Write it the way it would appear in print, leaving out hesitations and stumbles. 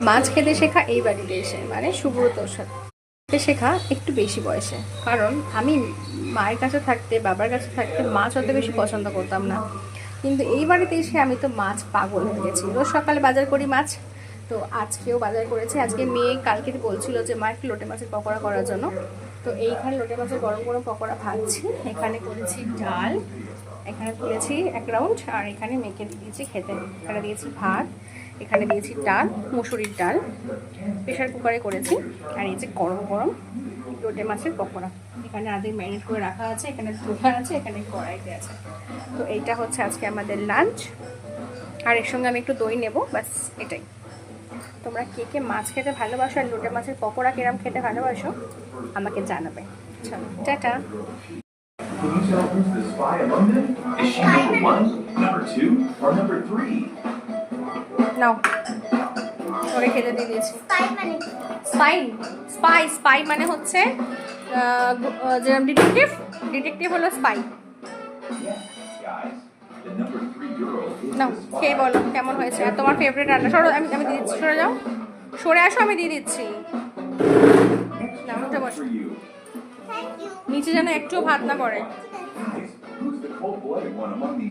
মাছ খেতে শেখা এই বাড়িতে এসে, মানে সুব্রতর সাথে শেখা একটু বেশি বয়সে। কারণ আমি মায়ের কাছে থাকতে, বাবার কাছে থাকতে মাছ অত বেশি পছন্দ করতাম না, কিন্তু এই বাড়িতে এসে আমি তো মাছ পাগল হয়ে গেছি। রোজ সকালে বাজার করি মাছ, তো আজকেও বাজার করেছি। আজকে মেয়ে কালকে বলছিল যে মা একটু লোটে মাছের পকোড়া করার জন্য, তো এইখানে লোটে মাছের গরম গরম পকোড়া ভাজছি। এখানে করেছি ডাল, এখানে তুলেছি 1 রাউন্ড, আর এখানে মেখে দিয়েছি খেতে। এখানে দিয়েছি ভাত, এখানে দিয়েছি ডাল, মুসুরির ডাল, প্রেশার কুকারে করেছি। আর এই যে গরম গরম লোটে মাছের পকোড়া, এখানে আগে ম্যারিনেট করে রাখা আছে, এখানে ধোয়া আছে, এখানে কড়াইতে আছে। তো এইটা হচ্ছে আজকে আমাদের লাঞ্চ, আর এর সঙ্গে আমি একটু দই নেব, ব্যাস এটাই। তোমরা কে কে মাছ খেতে ভালোবাসো আর লোটে মাছের পকোড়া কিরম খেতে ভালোবাসো আমাকে জানাবে। চলো tata. Can you tell who's the spy among them? Is she number 1, number 2, or number 3? নাও, ওকে খেতে দিয়ে দিয়েছি। স্পাই মানে স্পাই, স্পাই মানে হচ্ছে যেরকম ডিটেকটিভ, ডিটেকটিভ হলো spy. Yes, guys. The number 3 girl is now the spy. খেয়ে বলো কেমন হয়েছে। আর তোমার ফেভারিট রান্না, সরো আমি দিয়ে দিচ্ছি, সরে যাও, সরে আসো, আমি দিয়ে দিচ্ছি। না উঠে বসো, For you. থ্যাংক ইউ নিচে যেন একটুও ভাত না পড়ে। Guys, who's the cold-blooded one among these?